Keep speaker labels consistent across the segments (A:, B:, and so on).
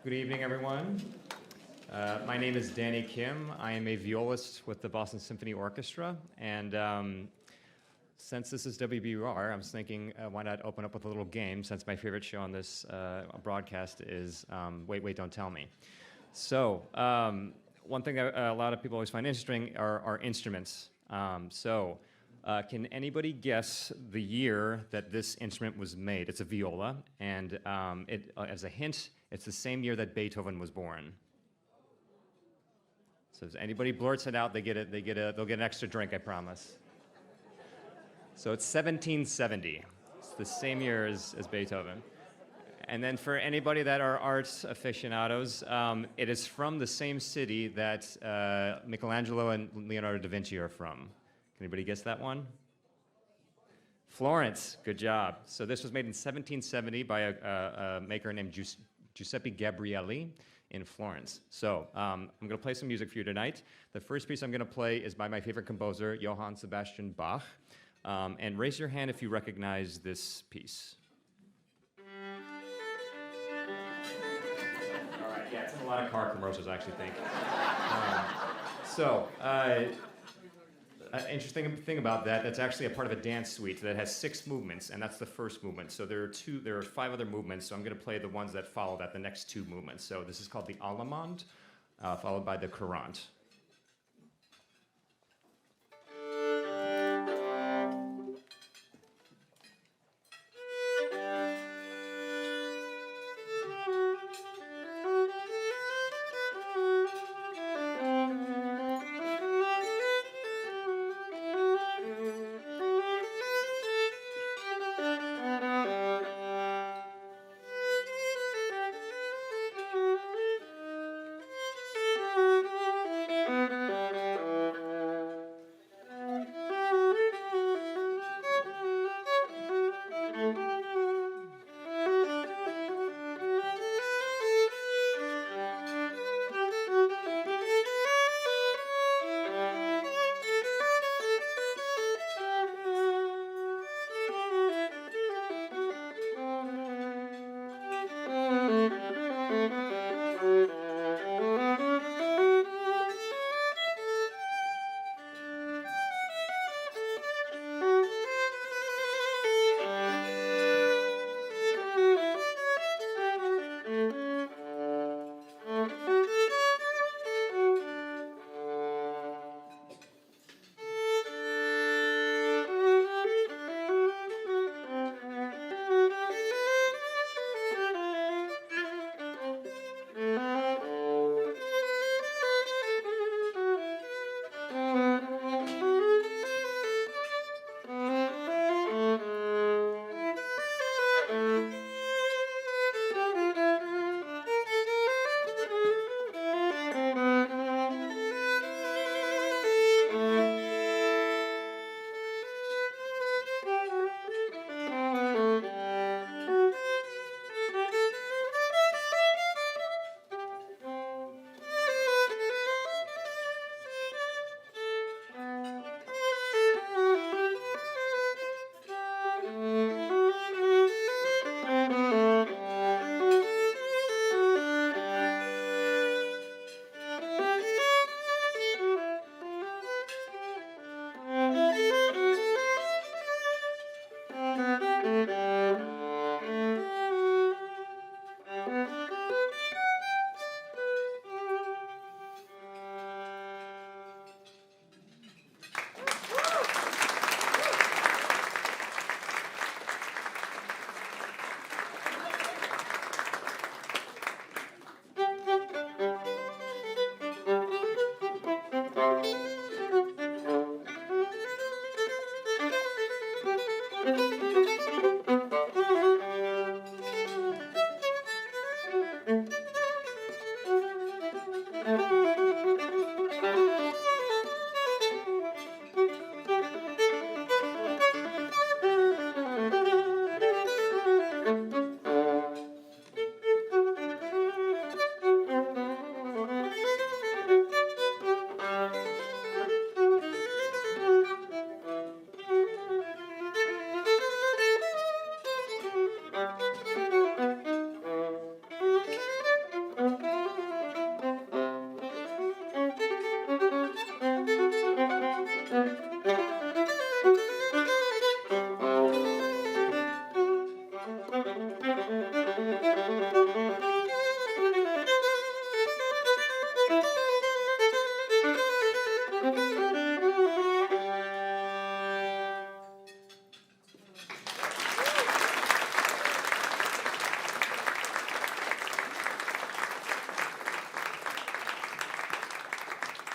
A: Good evening, everyone. My name is Danny Kim. I am a violist with the Boston Symphony Orchestra, and since this is WBUR, I was thinking, why not open up with a little game, since my favorite show on this broadcast is Wait, Wait, Don't Tell Me. So, one thing that a lot of people always find interesting are instruments. Can anybody guess the year that this instrument was made? It's a viola, and as a hint, it's the same year that Beethoven was born. So if anybody blurts it out, they'll get an extra drink, I promise. So it's 1770. It's the same year as Beethoven. And then for anybody that are arts aficionados, it is from the same city that Michelangelo and Leonardo da Vinci are from. Can anybody guess that one? Florence, good job. So this was made in 1770 by a maker named Giuseppe Gabrielli in Florence. So I'm going to play some music for you tonight. The first piece I'm going to play is by my favorite composer, Johann Sebastian Bach. And raise your hand if you recognize this piece. All right, yeah, it's in a lot of car commercials, I actually think. Interesting thing about that's actually a part of a dance suite that has 6 movements, and that's the first movement. So there are 5 other movements, so I'm going to play the ones that follow that, the next 2 movements. So this is called the Allemande, followed by the Courante.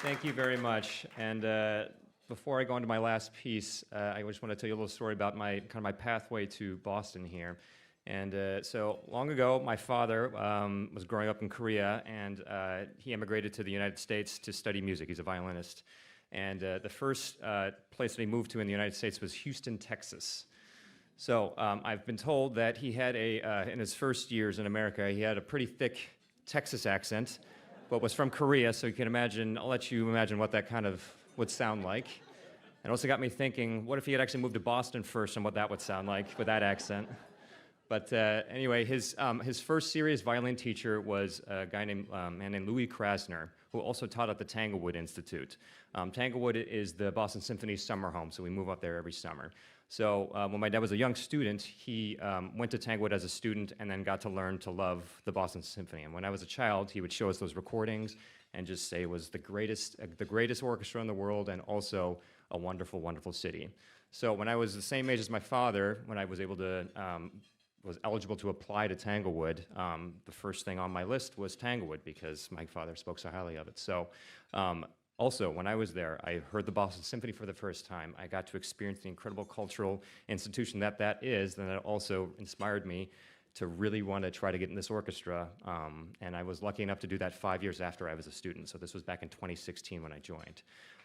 A: Thank you very much. And before I go into my last piece, I just want to tell you a little story about my pathway to Boston here. And so long ago, my father was growing up in Korea, and he emigrated to the United States to study music. He's a violinist. And the first place that he moved to in the United States was Houston, Texas. So I've been told that he had in his first years in America, he had a pretty thick Texas accent, but was from Korea, so you can imagine, I'll let you imagine what that kind of would sound like. And also got me thinking, what if he had actually moved to Boston first and what that would sound like with that accent? But anyway, his first serious violin teacher was a man named Louis Krasner, who also taught at the Tanglewood Institute. Tanglewood is the Boston Symphony's summer home, so we move up there every summer. So when my dad was a young student, he went to Tanglewood as a student and then got to learn to love the Boston Symphony. And when I was a child, he would show us those recordings and just say it was the greatest orchestra in the world and also a wonderful, wonderful city. So when I was the same age as my father, when I was eligible to apply to Tanglewood, the first thing on my list was Tanglewood because my father spoke so highly of it. So also, when I was there, I heard the Boston Symphony for the first time. I got to experience the incredible cultural institution that is, and it also inspired me to really want to try to get in this orchestra. And I was lucky enough to do that 5 years after I was a student. So this was back in 2016 when I joined.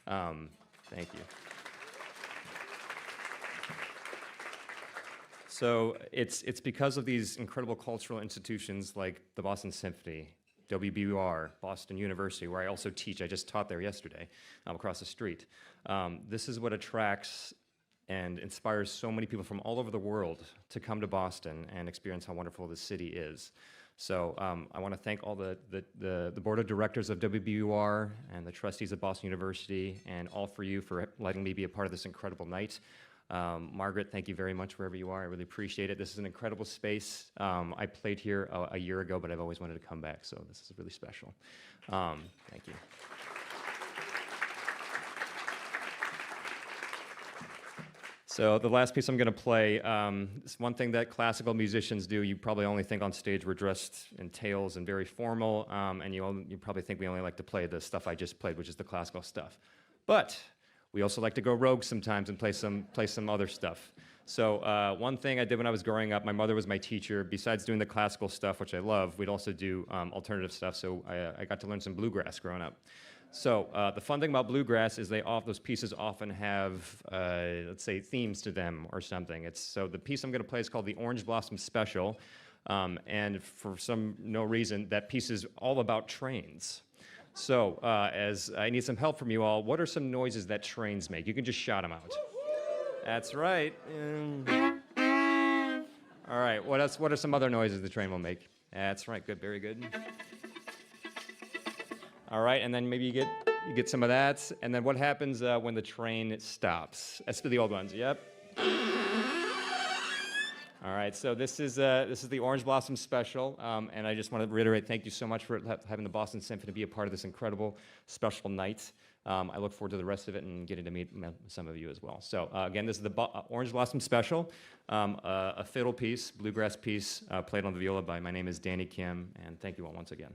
A: Thank you. So it's because of these incredible cultural institutions like the Boston Symphony, WBUR, Boston University, where I also teach. I just taught there yesterday, across the street. This is what attracts and inspires so many people from all over the world to come to Boston and experience how wonderful this city is. So I want to thank all the board of directors of WBUR and the trustees of Boston University and all for you for letting me be a part of this incredible night. Margaret, thank you very much wherever you are. I really appreciate it. This is an incredible space. I played here a year ago, but I've always wanted to come back, so this is really special. Thank you. So the last piece I'm going to play is one thing that classical musicians do. You probably only think on stage we're dressed in tails and very formal, and you probably think we only like to play the stuff I just played, which is the classical stuff. But we also like to go rogue sometimes and play some other stuff. So one thing I did when I was growing up, my mother was my teacher. Besides doing the classical stuff, which I love, we'd also do alternative stuff. So I got to learn some bluegrass growing up. So the fun thing about bluegrass is those pieces often have, let's say, themes to them or something. So the piece I'm going to play is called the Orange Blossom Special. And for no reason, that piece is all about trains. So, as I need some help from you all, what are some noises that trains make? You can just shout them out. That's right. All right, what else? What are some other noises the train will make? That's right, good, very good. All right, and then maybe you get some of that, and then what happens when the train stops? That's for the old ones, yep. All right, so this is the Orange Blossom Special, and I just want to reiterate, thank you so much for having the Boston Symphony be a part of this incredible special night. I look forward to the rest of it and getting to meet some of you as well. So again, this is the Orange Blossom Special, a fiddle piece, bluegrass piece, played on the viola by my name is Danny Kim, and thank you all once again.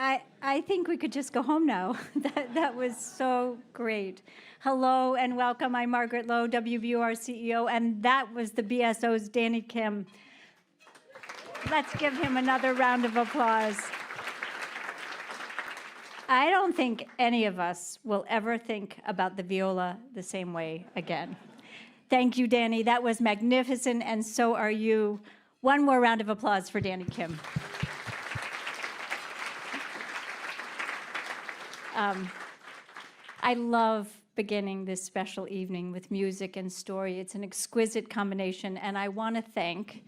B: I think we could just go home now. That was so great. Hello and welcome. I'm Margaret Lowe, WBUR CEO, and that was the BSO's Danny Kim. Let's give him another round of applause. I don't think any of us will ever think about the viola the same way again. Thank you, Danny. That was magnificent, and so are you. One more round of applause for Danny Kim. I love beginning this special evening with music and story. It's an exquisite combination, and I want to thank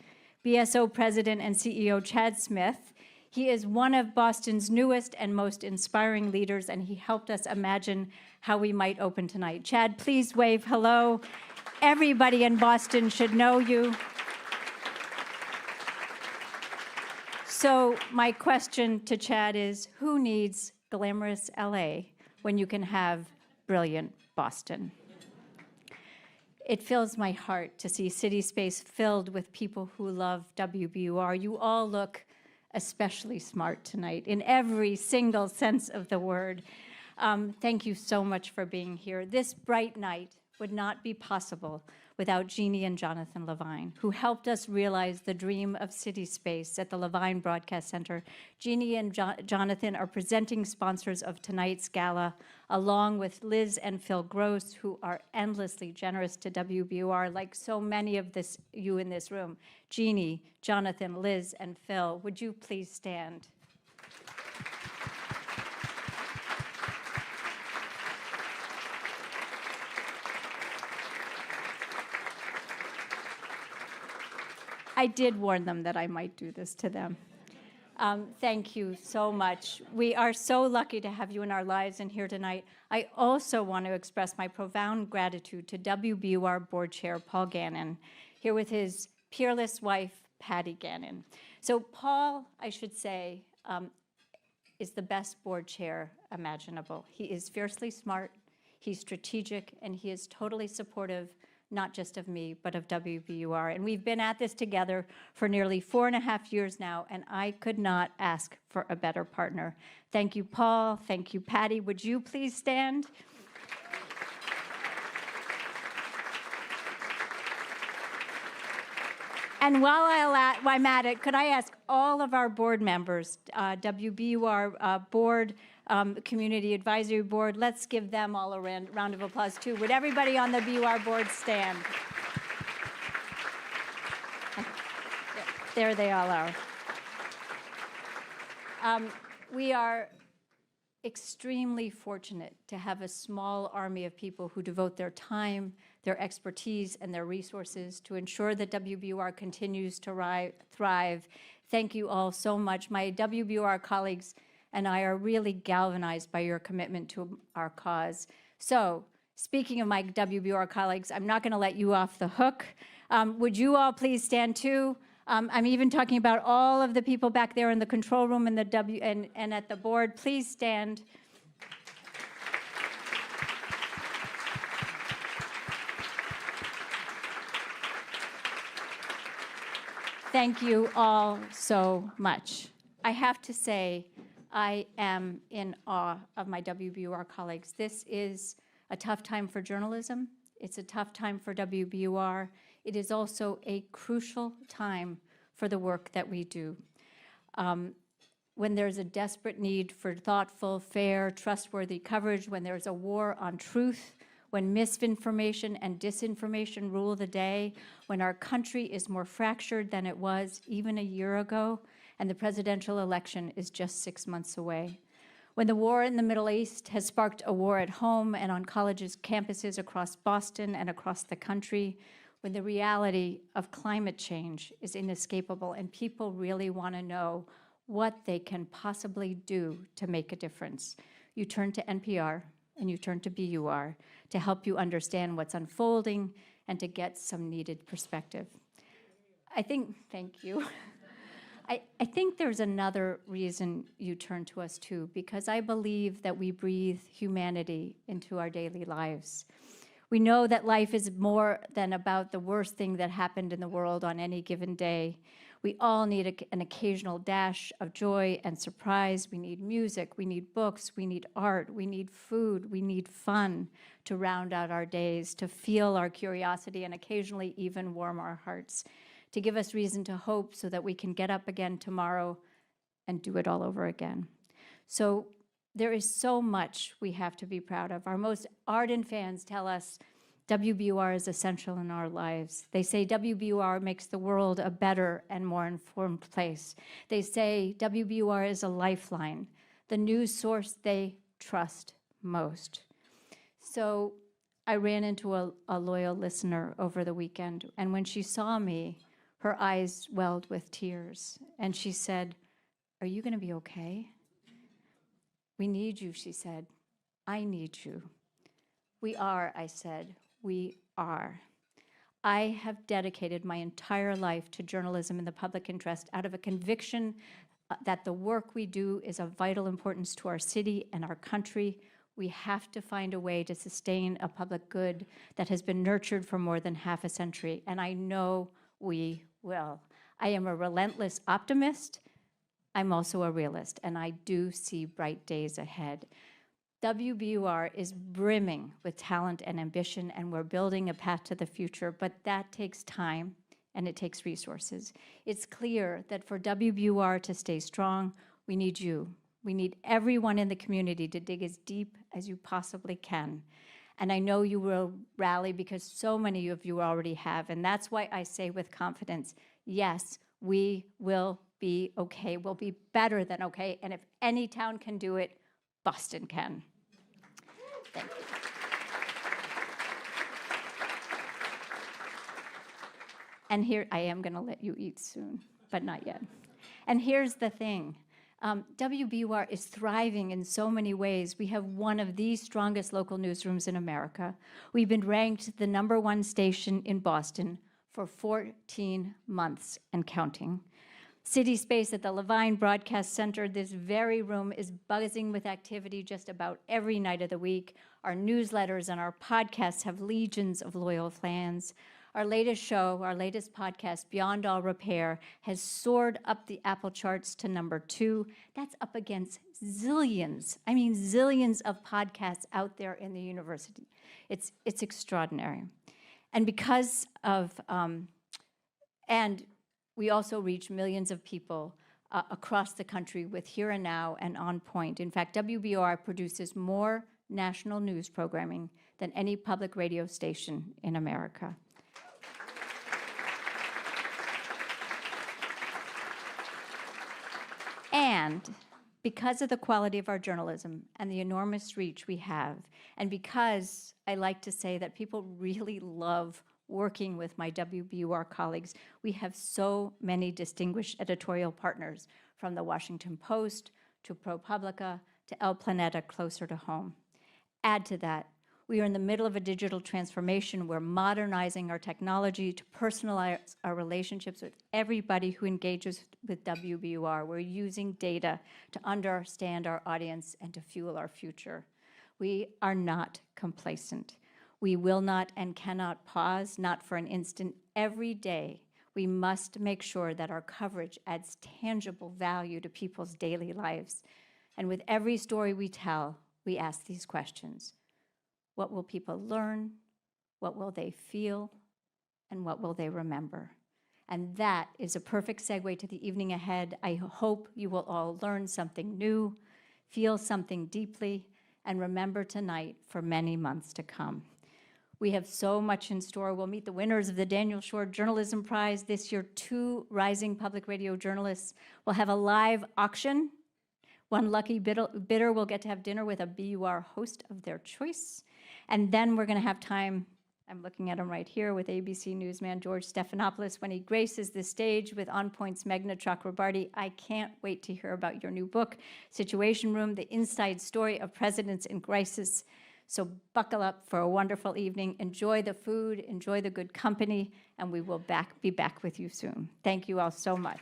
B: BSO President and CEO Chad Smith. He is one of Boston's newest and most inspiring leaders, and he helped us imagine how we might open tonight. Chad, please wave hello. Everybody in Boston should know you. So my question to Chad is, who needs glamorous LA when you can have brilliant Boston? It fills my heart to see CitySpace filled with people who love WBUR. You all look especially smart tonight in every single sense of the word. Thank you so much for being here. This bright night would not be possible without Jeannie and Jonathan Lavine, who helped us realize the dream of CitySpace at the Lavine Broadcast Center. Jeannie and Jonathan are presenting sponsors of tonight's gala, along with Liz and Phil Gross, who are endlessly generous to WBUR, like so many of you in this room. Jeannie, Jonathan, Liz, and Phil, would you please stand? I did warn them that I might do this to them. Thank you so much. We are so lucky to have you in our lives and here tonight. I also want to express my profound gratitude to WBUR Board Chair Paul Gannon, here with his peerless wife, Patty Gannon. So Paul, I should say, is the best board chair imaginable. He is fiercely smart, he's strategic, and he is totally supportive, not just of me, but of WBUR. And we've been at this together for nearly 4.5 years now, and I could not ask for a better partner. Thank you, Paul. Thank you, Patty. Would you please stand? And while I'm at it, could I ask all of our board members, WBUR board, Community Advisory Board, let's give them all a round of applause too. Would everybody on the BUR board stand? There they all are. We are extremely fortunate to have a small army of people who devote their time, their expertise, and their resources to ensure that WBUR continues to thrive. Thank you all so much. My WBUR colleagues and I are really galvanized by your commitment to our cause. So, speaking of my WBUR colleagues, I'm not going to let you off the hook. Would you all please stand too? I'm even talking about all of the people back there in the control room and and at the board. Please stand. Thank you all so much. I have to say, I am in awe of my WBUR colleagues. This is a tough time for journalism. It's a tough time for WBUR. It is also a crucial time for the work that we do. When there's a desperate need for thoughtful, fair, trustworthy coverage, when there's a war on truth, when misinformation and disinformation rule the day, when our country is more fractured than it was even a year ago, and the presidential election is just 6 months away. When the war in the Middle East has sparked a war at home and on colleges' campuses across Boston and across the country, when the reality of climate change is inescapable and people really want to know what they can possibly do to make a difference, you turn to NPR and you turn to BUR to help you understand what's unfolding and to get some needed perspective. Thank you. I think there's another reason you turn to us too, because I believe that we breathe humanity into our daily lives. We know that life is more than about the worst thing that happened in the world on any given day. We all need an occasional dash of joy and surprise. We need music, we need books, we need art, we need food, we need fun to round out our days, to feel our curiosity and occasionally even warm our hearts, to give us reason to hope so that we can get up again tomorrow and do it all over again. So there is so much we have to be proud of. Our most ardent fans tell us WBUR is essential in our lives. They say WBUR makes the world a better and more informed place. They say WBUR is a lifeline, the news source they trust most. So I ran into a loyal listener over the weekend, and when she saw me, her eyes welled with tears, and she said, "Are you going to be okay?" "We need you," she said. "I need you." "We are," I said. "We are." I have dedicated my entire life to journalism in the public interest out of a conviction that the work we do is of vital importance to our city and our country. We have to find a way to sustain a public good that has been nurtured for more than half a century, and I know we will. I am a relentless optimist. I'm also a realist, and I do see bright days ahead. WBUR is brimming with talent and ambition, and we're building a path to the future, but that takes time and it takes resources. It's clear that for WBUR to stay strong, we need you. We need everyone in the community to dig as deep as you possibly can. And I know you will rally because so many of you already have, and that's why I say with confidence, yes, we will be okay. We'll be better than okay, and if any town can do it, Boston can. Thank you. And here, I am going to let you eat soon, but not yet. And here's the thing. WBUR is thriving in so many ways. We have one of the strongest local newsrooms in America. We've been ranked the #1 station in Boston for 14 months and counting. CitySpace at the Lavine Broadcast Center, this very room is buzzing with activity just about every night of the week. Our newsletters and our podcasts have legions of loyal fans. Our latest show, our latest podcast, Beyond All Repair, has soared up the Apple charts to #2. That's up against zillions, I mean zillions of podcasts out there in the university. It's extraordinary. And because of, and we also reach millions of people across the country with Here and Now and On Point. In fact, WBUR produces more national news programming than any public radio station in America. And because of the quality of our journalism and the enormous reach we have, and because I like to say that people really love working with my WBUR colleagues, we have so many distinguished editorial partners, from the Washington Post to ProPublica to El Planeta closer to home. Add to that, we are in the middle of a digital transformation. We're modernizing our technology to personalize our relationships with everybody who engages with WBUR. We're using data to understand our audience and to fuel our future. We are not complacent. We will not and cannot pause, not for an instant. Every day, we must make sure that our coverage adds tangible value to people's daily lives. And with every story we tell, we ask these questions. What will people learn? What will they feel? And what will they remember? And that is a perfect segue to the evening ahead. I hope you will all learn something new, feel something deeply, and remember tonight for many months to come. We have so much in store. We'll meet the winners of the Daniel Shore Journalism Prize this year, 2 rising public radio journalists. We'll have a live auction. One lucky bidder will get to have dinner with a BUR host of their choice. And then we're going to have time, I'm looking at him right here, with ABC newsman George Stephanopoulos when he graces the stage with On Point's Meghna Chakrabarti. I can't wait to hear about your new book, Situation Room, the inside story of presidents in crisis. So buckle up for a wonderful evening. Enjoy the food, enjoy the good company, and we will be back with you soon. Thank you all so much.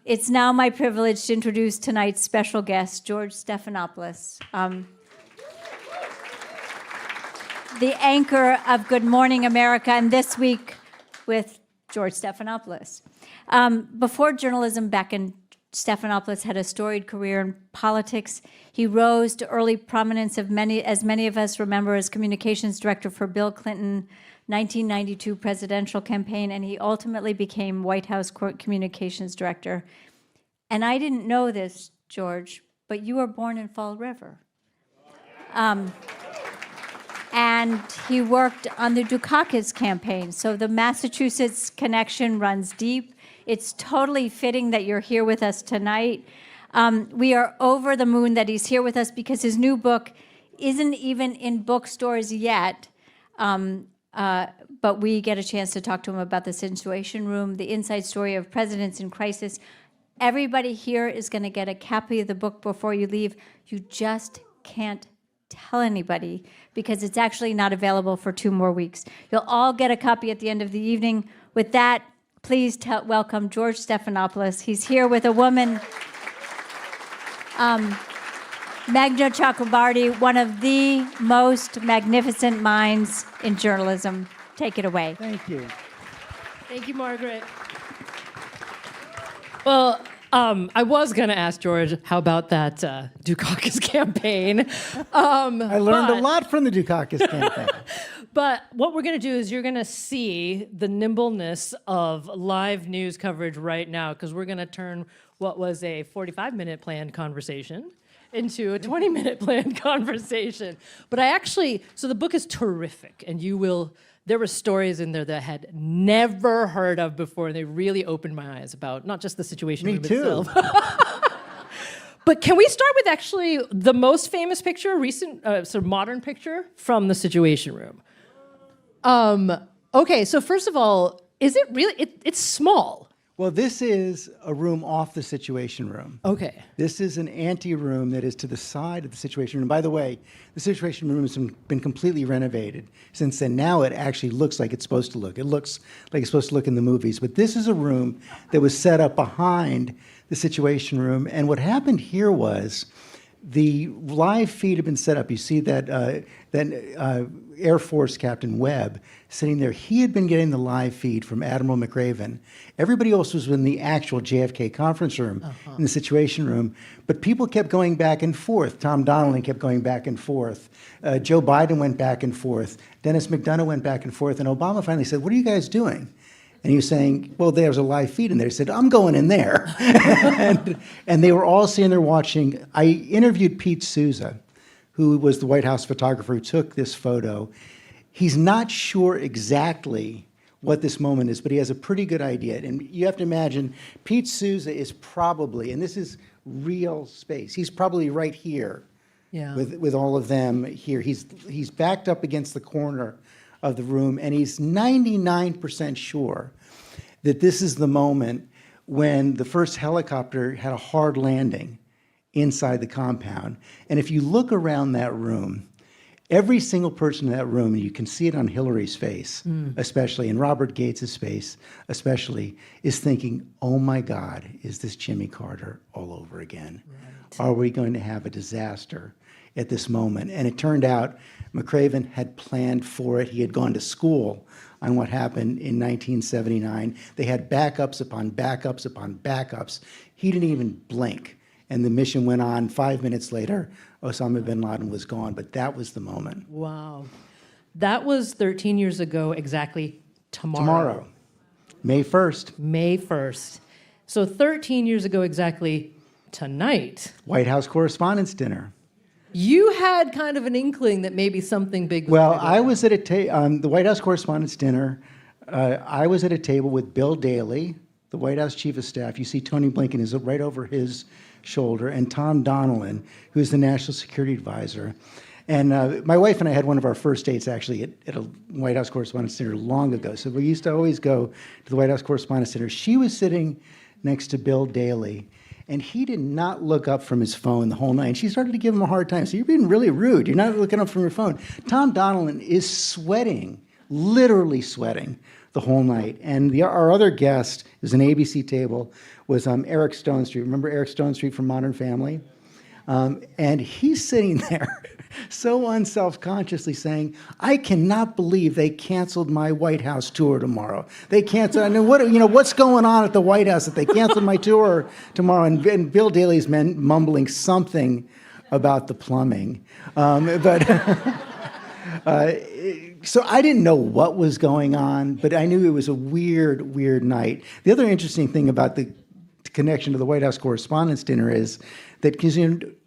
B: It's now my privilege to introduce tonight's special guest, George Stephanopoulos. the anchor of Good Morning America, and this week with George Stephanopoulos. Before journalism, Stephanopoulos had a storied career in politics. He rose to early prominence as many of us remember, as communications director for Bill Clinton 1992 presidential campaign, and he ultimately became White House communications director. And I didn't know this, George, but you were born in Fall River. And he worked on the Dukakis campaign, so the Massachusetts connection runs deep. It's totally fitting that you're here with us tonight. We are over the moon that he's here with us because his new book isn't even in bookstores yet, but we get a chance to talk to him about the Situation Room, the inside story of presidents in crisis. Everybody here is going to get a copy of the book before you leave. You just can't tell anybody because it's actually not available for 2 more weeks. You'll all get a copy at the end of the evening. With that, please welcome George Stephanopoulos. He's here with a woman, Meghna Chakrabarti, one of the most magnificent minds in journalism. Take it away.
C: Thank you.
D: Thank you, Margaret. Well, I was going to ask George, how about that Dukakis campaign?
C: I learned a lot from the Dukakis campaign.
D: But what we're going to do is you're going to see the nimbleness of live news coverage right now, because we're going to turn what was a 45-minute planned conversation into a 20-minute planned conversation. But so the book is terrific, and there were stories in there that I had never heard of before, and they really opened my eyes about not just the Situation Room itself. But can we start with actually the most famous picture, recent, sort of modern picture from the Situation Room? Okay, so first of all, is it really, it's small.
C: Well, this is a room off the Situation Room.
D: Okay.
C: This is an ante-room that is to the side of the Situation Room. By the way, the Situation Room has been completely renovated since then. Now it actually looks like it's supposed to look. It looks like it's supposed to look in the movies. But this is a room that was set up behind the Situation Room. And what happened here was the live feed had been set up. You see that Air Force Captain Webb sitting there. He had been getting the live feed from Admiral McRaven. Everybody else was in the actual JFK conference room, in the Situation Room. But people kept going back and forth. Tom Donnelly kept going back and forth. Joe Biden went back and forth. Dennis McDonough went back and forth. And Obama finally said, "What are you guys doing?" And he was saying, well, there's a live feed in there. He said, "I'm going in there." and they were all sitting there watching. I interviewed Pete Souza, who was the White House photographer who took this photo. He's not sure exactly what this moment is, but he has a pretty good idea. And you have to imagine, Pete Souza is probably, and this is real space, he's probably right here with all of them here. He's backed up against the corner of the room, and he's 99% sure that this is the moment when the first helicopter had a hard landing inside the compound. And if you look around that room, every single person in that room, and you can see it on Hillary's face, especially, and Robert Gates' face especially, is thinking, oh my God, is this Jimmy Carter all over again? Right. Are we going to have a disaster at this moment? And it turned out McRaven had planned for it. He had gone to school on what happened in 1979. They had backups upon backups upon backups. He didn't even blink. And the mission went on. 5 minutes later, Osama bin Laden was gone. But that was the moment.
D: Wow. That was 13 years ago exactly tomorrow.
C: Tomorrow, May 1st.
D: May 1st. So 13 years ago exactly tonight.
C: White House Correspondents' Dinner.
D: You had kind of an inkling that maybe something big was
C: Well,
D: going to go
C: I
D: down.
C: was at the White House Correspondents' Dinner. I was at a table with Bill Daley, the White House Chief of Staff. You see Tony Blinken is right over his shoulder, and Tom Donnelly, who's the National Security Advisor. And my wife and I had one of our first dates actually at a White House Correspondents' Dinner long ago. So we used to always go to the White House Correspondents' Dinner. She was sitting next to Bill Daley, and he did not look up from his phone the whole night. And she started to give him a hard time. So you're being really rude. You're not looking up from your phone. Tom Donnelly is sweating, literally sweating the whole night. And our other guest, it was an ABC table, was Eric Stonestreet. Remember Eric Stonestreet from Modern Family? And he's sitting there so unself-consciously saying, I cannot believe they canceled my White House tour tomorrow. They canceled, I mean, what's going on at the White House that they canceled my tour tomorrow? And Bill Daley's mumbling something about the plumbing. So I didn't know what was going on, but I knew it was a weird, weird night. The other interesting thing about the connection to the White House Correspondents' Dinner is that, because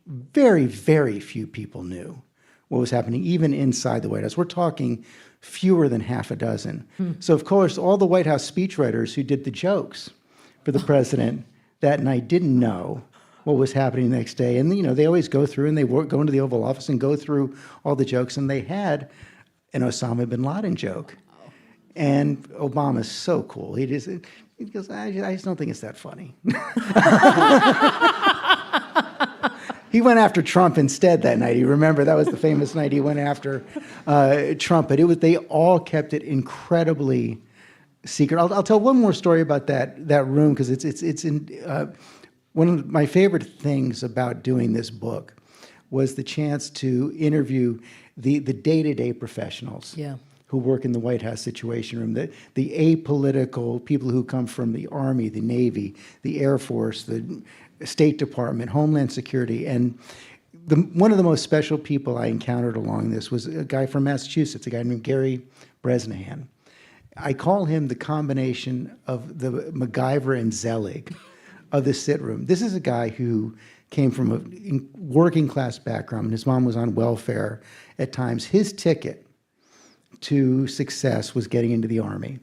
C: very, very few people knew what was happening, even inside the White House. We're talking fewer than half a dozen. So, of course, all the White House speechwriters who did the jokes for the president that night didn't know what was happening the next day. And, they always go through, and they go into the Oval Office and go through all the jokes, and they had an Osama bin Laden joke. And Obama's so cool. He goes, I just don't think it's that funny. He went after Trump instead that night. You remember that was the famous night he went after Trump. But they all kept it incredibly secret. I'll tell one more story about that room, because it's in one of my favorite things about doing this book was the chance to interview the day-to-day professionals.
D: Yeah.
C: Who work in the White House Situation Room, the apolitical people who come from the Army, the Navy, the Air Force, the State Department, Homeland Security. And one of the most special people I encountered along this was a guy from Massachusetts, a guy named Gary Bresnahan. I call him the combination of the MacGyver and Zelig of the sit room. This is a guy who came from a working class background, and his mom was on welfare at times. His ticket to success was getting into the Army.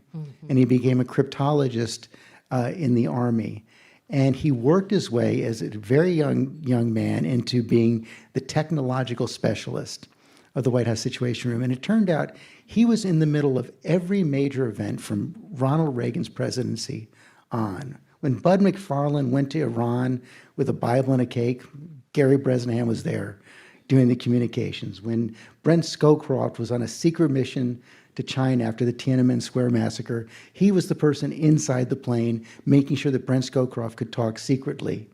C: And he became a cryptologist in the Army. And he worked his way as a very young man into being the technological specialist of the White House Situation Room. And it turned out he was in the middle of every major event from Ronald Reagan's presidency on. When Bud McFarlane went to Iran with a Bible and a cake, Gary Bresnahan was there doing the communications. When Brent Scowcroft was on a secret mission to China after the Tiananmen Square massacre, he was the person inside the plane making sure that Brent Scowcroft could talk secretly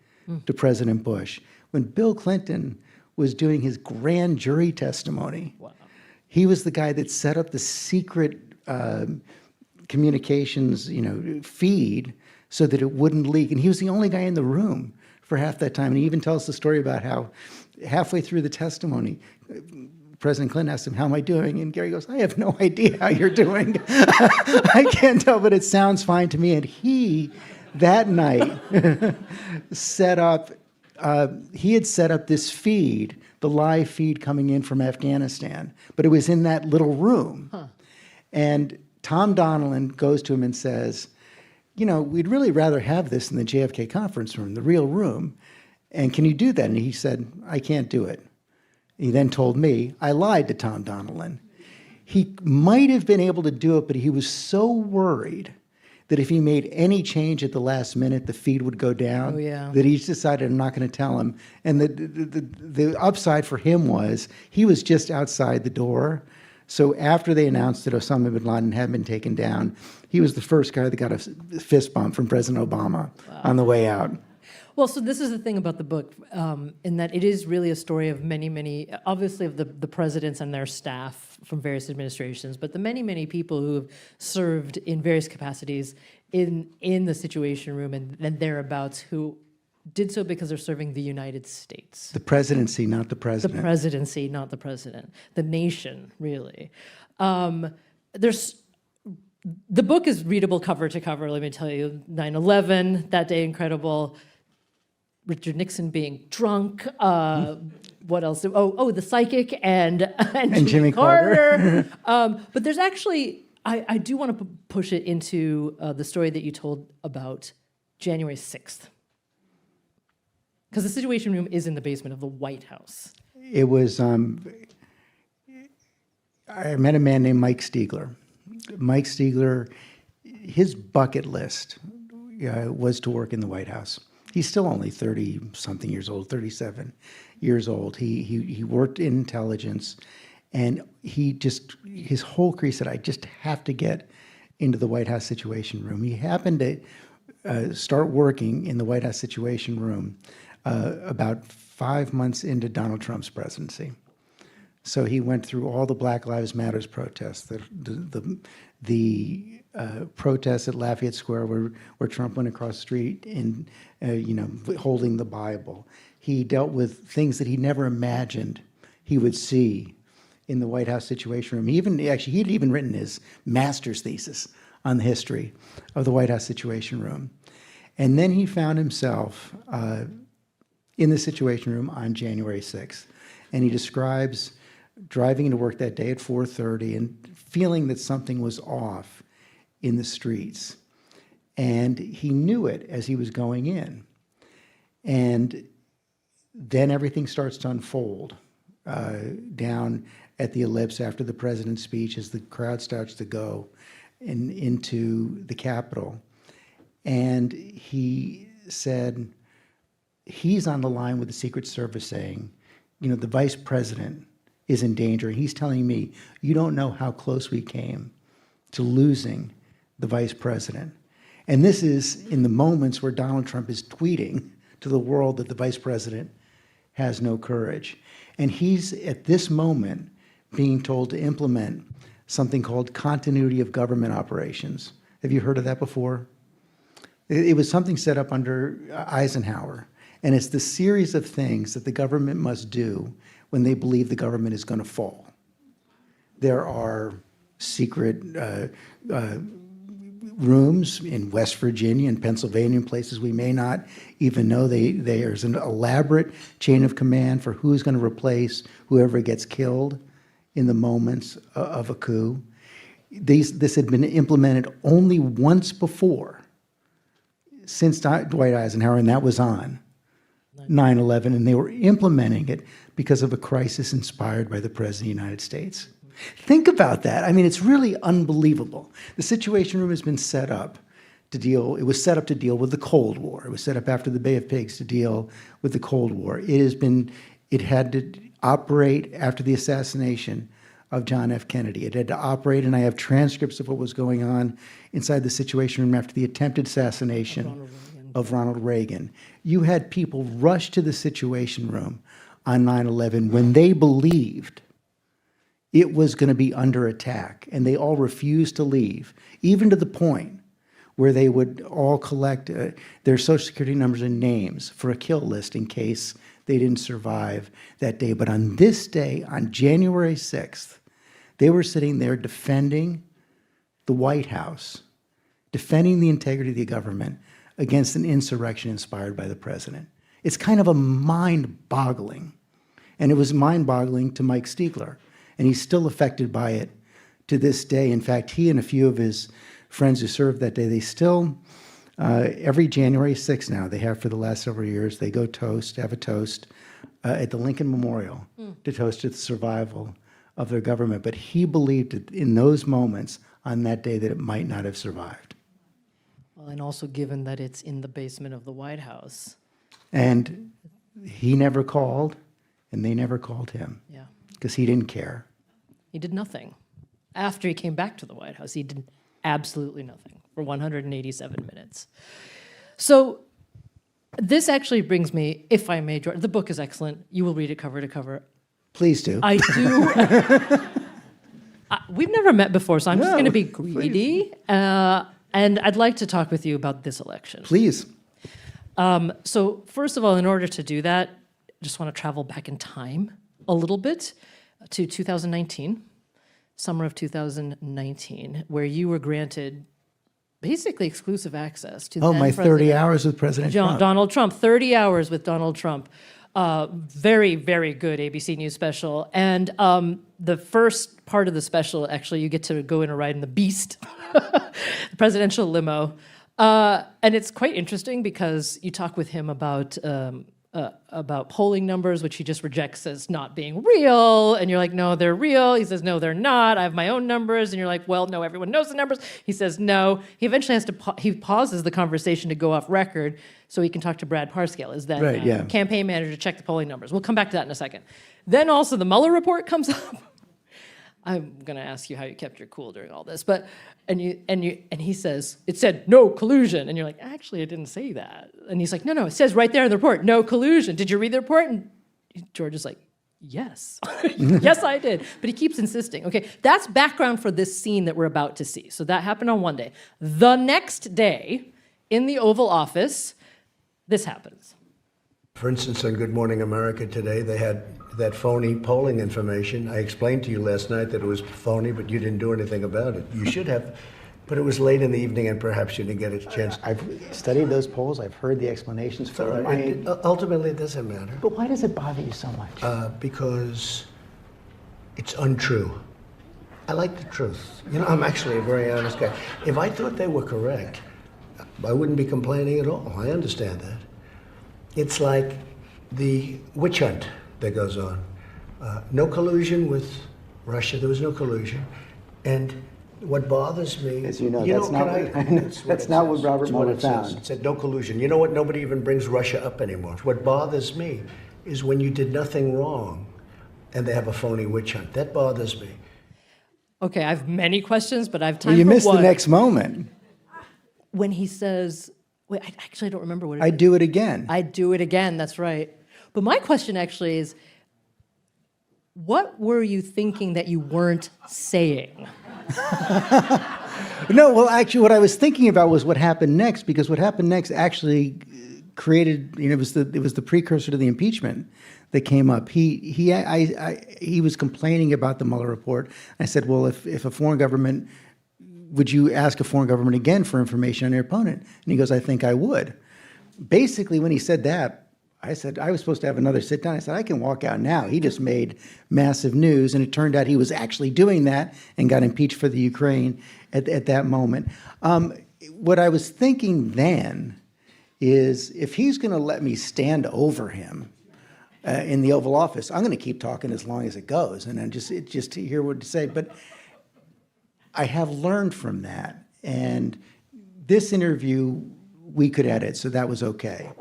C: to President Bush. When Bill Clinton was doing his grand jury testimony, he was the guy that set up the secret communications feed so that it wouldn't leak. And he was the only guy in the room for half that time. And he even tells the story about how halfway through the testimony, President Clinton asked him, how am I doing? And Gary goes, I have no idea how you're doing. I can't tell, but it sounds fine to me. And he, that night, set up this feed, the live feed coming in from Afghanistan. But it was in that little room. And Tom Donilon goes to him and says, we'd really rather have this in the JFK conference room, the real room. And can you do that? And he said, I can't do it. He then told me, I lied to Tom Donilon. He might have been able to do it, but he was so worried that if he made any change at the last minute, the feed would go down, that he decided, I'm not going to tell him. And the upside for him was he was just outside the door. So after they announced that Osama bin Laden had been taken down, he was the first guy that got a fist bump from President Obama on the way out.
D: Well, so this is the thing about the book, in that it is really a story of many, obviously of the presidents and their staff from various administrations, but the many people who have served in various capacities in the Situation Room and thereabouts, who did so because they're serving the United States.
C: The presidency, not the president.
D: The presidency, not the president. The nation, really. The book is readable cover to cover, let me tell you. 9/11, that day incredible. Richard Nixon being drunk. What else? Oh, the psychic and Jimmy Carter. But there's actually, I do want to push it into the story that you told about January 6th. Because the Situation Room is in the basement of the White House.
C: It was, I met a man named Mike Stiegler. Mike Stiegler, his bucket list was to work in the White House. He's still only 30-something years old, 37 years old. He worked in intelligence, and his whole career said, I just have to get into the White House Situation Room. He happened to start working in the White House Situation Room about 5 months into Donald Trump's presidency. So he went through all the Black Lives Matters protests, the protests at Lafayette Square where Trump went across the street and, holding the Bible. He dealt with things that he never imagined he would see in the White House Situation Room. He'd even written his master's thesis on the history of the White House Situation Room. And then he found himself in the Situation Room on January 6th. And he describes driving into work that day at 4:30 and feeling that something was off in the streets. And he knew it as he was going in. And then everything starts to unfold down at the Ellipse after the president's speech as the crowd starts to go into the Capitol. And he said, he's on the line with the Secret Service saying, the vice president is in danger. He's telling me, you don't know how close we came to losing the vice president. And this is in the moments where Donald Trump is tweeting to the world that the vice president has no courage. And he's, at this moment, being told to implement something called continuity of government operations. Have you heard of that before? It was something set up under Eisenhower. And it's the series of things that the government must do when they believe the government is going to fall. There are secret rooms in West Virginia and Pennsylvania and places we may not even know. There's an elaborate chain of command for who's going to replace whoever gets killed in the moments of a coup. This had been implemented only once before since Dwight Eisenhower, and that was on 9/11, and they were implementing it because of a crisis inspired by the President of the United States. Think about that. I mean, it's really unbelievable. The Situation Room has been set up to deal with the Cold War. It was set up after the Bay of Pigs to deal with the Cold War. It had to operate after the assassination of John F. Kennedy. It had to operate, and I have transcripts of what was going on inside the Situation Room after the attempted assassination of Ronald Reagan. You had people rush to the Situation Room on 9/11 when they believed it was going to be under attack, and they all refused to leave, even to the point where they would all collect their Social Security numbers and names for a kill list in case they didn't survive that day. But on this day, on January 6th, they were sitting there defending the White House, defending the integrity of the government against an insurrection inspired by the president. It's kind of a mind-boggling, and it was mind-boggling to Mike Stiegler, and he's still affected by it to this day. In fact, he and a few of his friends who served that day, they still, every January 6th now, they have for the last several years, they go have a toast at the Lincoln Memorial to toast to the survival of their government. But he believed that in those moments on that day that it might not have survived.
D: Well, and also given that it's in the basement of the White House.
C: And he never called, and they never called him.
D: Yeah.
C: Because he didn't care.
D: He did nothing. After he came back to the White House, he did absolutely nothing for 187 minutes. So this actually brings me, if I may, George, the book is excellent. You will read it cover to cover.
C: Please do.
D: I do. We've never met before, so I'm just
C: No,
D: going to be greedy. And I'd like to talk with you about this election.
C: Please.
D: So first of all, in order to do that, I just want to travel back in time a little bit to 2019, summer of 2019, where you were granted basically exclusive access to
C: Oh,
D: then
C: my 30
D: President
C: hours with President Trump.
D: Donald Trump, 30 hours with Donald Trump. Very, very good ABC News special. And the first part of the special, actually, you get to go in a ride in the Beast, the presidential limo. And it's quite interesting because you talk with him about polling numbers, which he just rejects as not being real. And you're like, no, they're real. He says, no, they're not. I have my own numbers. And you're like, well, no, everyone knows the numbers. He says, no. He eventually has to, he pauses the conversation to go off record so he can talk to Brad Parscale, his then
C: Right, yeah.
D: campaign manager, to check the polling numbers. We'll come back to that in a second. Then also the Mueller report comes up. I'm going to ask you how you kept your cool during all this, but and he says it said no collusion, and you're like, actually, I didn't say that. And he's like, no, it says right there in the report, no collusion. Did you read the report? And George is like, yes. Yes, I did. But he keeps insisting. Okay, that's background for this scene that we're about to see. So that happened on one day. The next day, in the Oval Office, this happens.
E: For instance, on Good Morning America today, they had that phony polling information. I explained to you last night that it was phony, but you didn't do anything about it. You should have, but it was late in the evening and perhaps you didn't get a chance.
C: I've studied those polls. I've heard the explanations for them.
E: Ultimately, it doesn't matter.
C: But why does it bother you so much?
E: Because it's untrue. I like the truth. You know, I'm actually a very honest guy. If I thought they were correct, I wouldn't be complaining at all. I understand that. It's like the witch hunt that goes on. No collusion with Russia. There was no collusion. And what bothers me...
C: As you know, that's not what Robert Mueller found.
E: It said no collusion. You know what? Nobody even brings Russia up anymore. What bothers me is when you did nothing wrong and they have a phony witch hunt. That bothers me.
D: Okay, I have many questions, but I have time
C: Well, you
D: for
C: missed
D: one.
C: the next moment.
D: When he says, wait, I don't remember what it is.
C: I'd do it again.
D: I'd do it again, that's right. But my question actually is, what were you thinking that you weren't saying?
C: No, well, actually, what I was thinking about was what happened next, because what happened next actually created, it was the precursor to the impeachment that came up. He was complaining about the Mueller report. I said, well, if a foreign government, would you ask a foreign government again for information on your opponent? And he goes, I think I would. Basically, when he said that, I said, I was supposed to have another sit down. I said, I can walk out now. He just made massive news. And it turned out he was actually doing that and got impeached for the Ukraine at that moment. What I was thinking then is if he's going to let me stand over him in the Oval Office, I'm going to keep talking as long as it goes. And then just to hear what to say. But I have learned from that. And this interview, we could edit, so that was okay.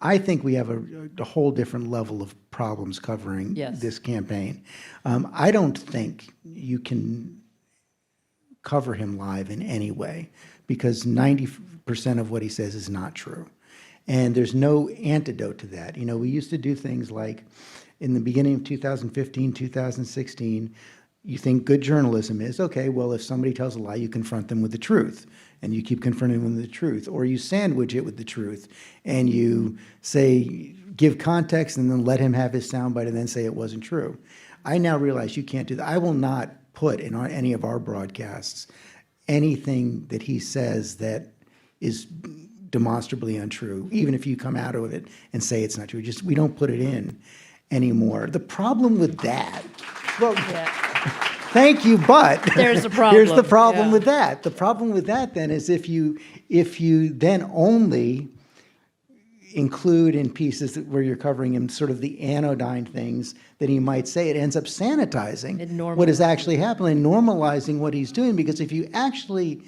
C: I think we have a whole different level of problems covering this campaign. I don't think you can cover him live in any way because 90% of what he says is not true. And there's no antidote to that. We used to do things like in the beginning of 2015, 2016, you think good journalism is, okay, well, if somebody tells a lie, you confront them with the truth. And you keep confronting them with the truth. Or you sandwich it with the truth. And you say, give context and then let him have his soundbite and then say it wasn't true. I now realize you can't do that. I will not put in any of our broadcasts anything that he says that is demonstrably untrue, even if you come out of it and say it's not true. We don't put it in anymore. The problem with that, well, thank you, but
D: there's a problem.
C: Here's the problem with that. The problem with that then is if you then only include in pieces where you're covering him sort of the anodyne things that he might say, it ends up sanitizing what is actually happening, normalizing what he's doing. Because if you actually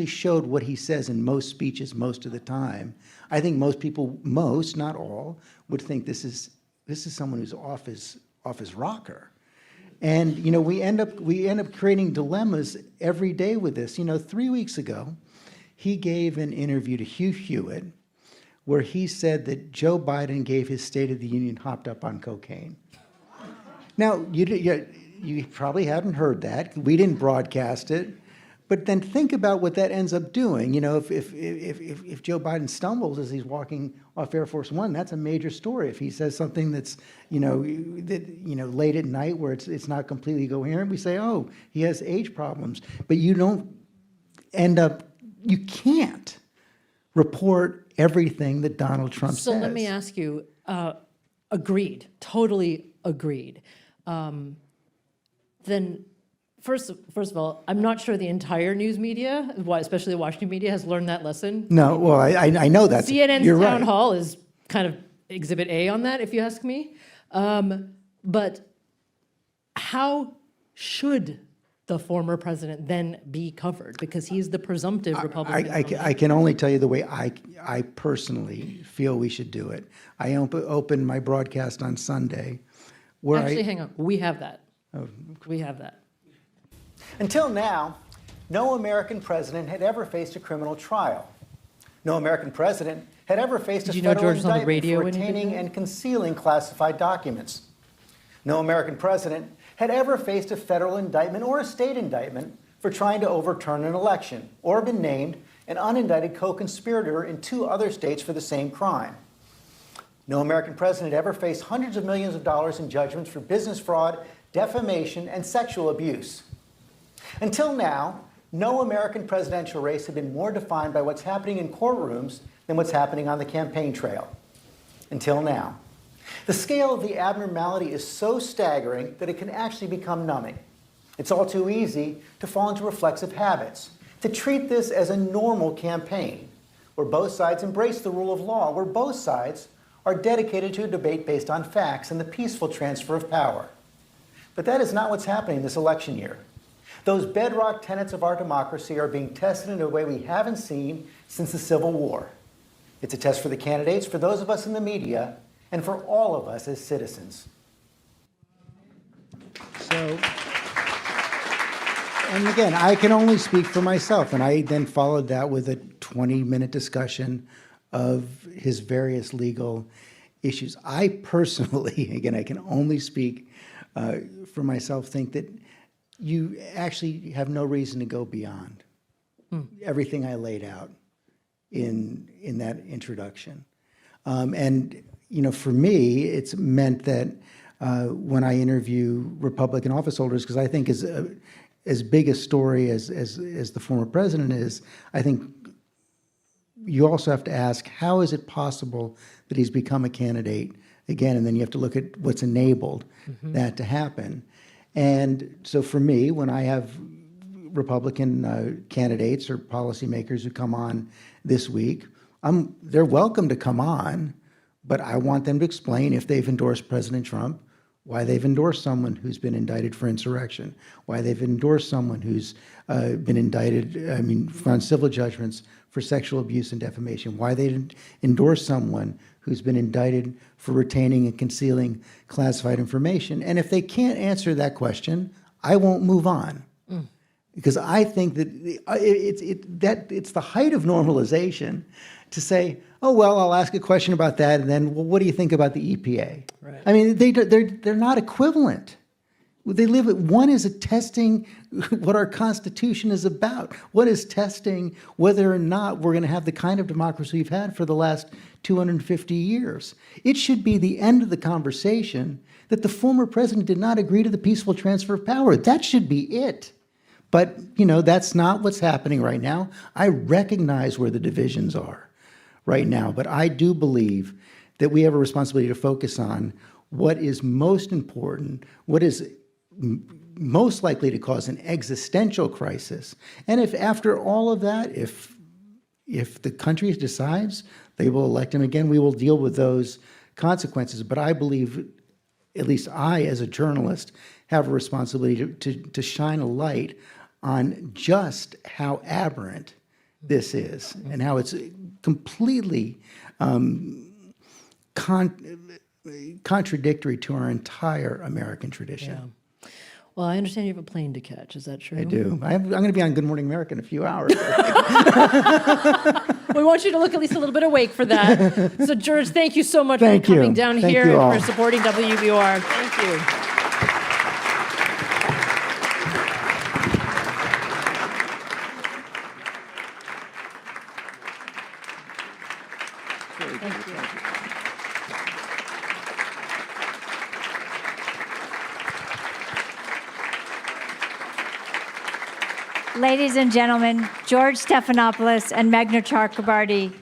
C: showed what he says in most speeches most of the time, I think most people, not all, would think this is someone who's off his rocker. And we end up creating dilemmas every day with this. 3 weeks ago, he gave an interview to Hugh Hewitt where he said that Joe Biden gave his State of the Union hopped up on cocaine. Now, you probably hadn't heard that. We didn't broadcast it. But then think about what that ends up doing. If Joe Biden stumbles as he's walking off Air Force One, that's a major story. If he says something that's late at night where it's not completely coherent, we say, oh, he has age problems. But you can't report everything that Donald Trump says.
D: So let me ask you, agreed, totally agreed. Then First of all, I'm not sure the entire news media, especially the Washington media, has learned that lesson.
C: No, well, I know that.
D: CNN's
C: You're
D: town
C: right.
D: hall is kind of exhibit A on that, if you ask me. But how should the former president then be covered? Because he's the presumptive Republican.
C: I can only tell you the way I personally feel we should do it. I opened my broadcast on Sunday.
D: Actually, hang on. We have that. We have that.
C: Until now, no American president had ever faced a criminal trial. No American president had ever faced a
D: Did you know
C: federal
D: George was on the
C: indictment
D: radio
C: for
D: when he did
C: retaining
D: that?
C: and concealing classified documents. No American president had ever faced a federal indictment or a state indictment for trying to overturn an election or been named an unindicted co-conspirator in 2 other states for the same crime. No American president ever faced hundreds of millions of dollars in judgments for business fraud, defamation, and sexual abuse. Until now, no American presidential race had been more defined by what's happening in courtrooms than what's happening on the campaign trail. Until now. The scale of the abnormality is so staggering that it can actually become numbing. It's all too easy to fall into reflexive habits, to treat this as a normal campaign, where both sides embrace the rule of law, where both sides are dedicated to a debate based on facts and the peaceful transfer of power. But that is not what's happening this election year. Those bedrock tenets of our democracy are being tested in a way we haven't seen since the Civil War. It's a test for the candidates, for those of us in the media, and for all of us as citizens. So, and again, I can only speak for myself, and I then followed that with a 20-minute discussion of his various legal issues. I personally, again, I can only speak for myself, think that you actually have no reason to go beyond everything I laid out in that introduction. And you know, for me, it's meant that when I interview Republican office holders, because I think as big a story as the former president is, I think you also have to ask, how is it possible that he's become a candidate again? And then you have to look at what's enabled that to happen. And so for me, when I have Republican candidates or policymakers who come on this week, they're welcome to come on, but I want them to explain, if they've endorsed President Trump, why they've endorsed someone who's been indicted for insurrection, why they've endorsed someone who's been indicted, on civil judgments for sexual abuse and defamation, why they endorse someone who's been indicted for retaining and concealing classified information. And if they can't answer that question, I won't move on. Because I think that it's the height of normalization to say, oh, well, I'll ask a question about that, and then, well, what do you think about the EPA?
D: Right.
C: I mean, they're not equivalent. One is testing what our Constitution is about. One is testing whether or not we're going to have the kind of democracy we've had for the last 250 years. It should be the end of the conversation that the former president did not agree to the peaceful transfer of power. That should be it. But, you know, that's not what's happening right now. I recognize where the divisions are right now, but I do believe that we have a responsibility to focus on what is most important, what is most likely to cause an existential crisis. And if after all of that, if the country decides they will elect him again, we will deal with those consequences. But I believe, at least I, as a journalist, have a responsibility to shine a light on just how aberrant this is and how it's completely contradictory to our entire American tradition.
D: Yeah. Well, I understand you have a plane to catch. Is that true?
C: I do. I'm going to be on Good Morning America in a few hours.
D: We want you to look at least a little bit awake for that. So, George, thank you so much
C: Thank
D: for coming
C: you.
D: down
C: Thank
D: here
C: you all.
D: and for supporting WBUR. Thank you. Thank you.
B: Ladies and gentlemen, George Stephanopoulos and Meghna Chakrabarti,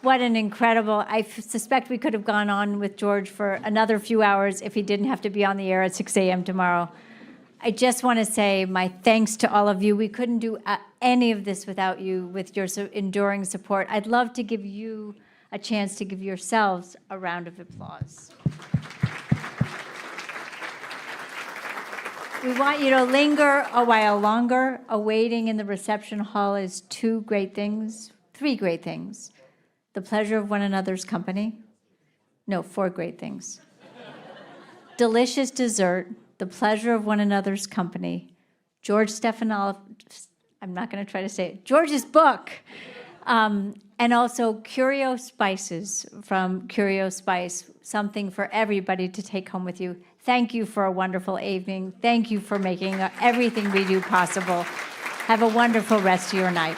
B: what an incredible, I suspect we could have gone on with George for another few hours if he didn't have to be on the air at 6 a.m. tomorrow. I just want to say my thanks to all of you. We couldn't do any of this without you, with your enduring support. I'd love to give you a chance to give yourselves a round of applause. We want you to linger a while longer. Awaiting in the reception hall is three great things. The pleasure of one another's company. No, 4 great things. Delicious dessert, the pleasure of one another's company. George Stephanopoulos, I'm not going to try to say it. George's book, And also Curio Spices from Curio Spice, something for everybody to take home with you. Thank you for a wonderful evening. Thank you for making everything we do possible. Have a wonderful rest of your night.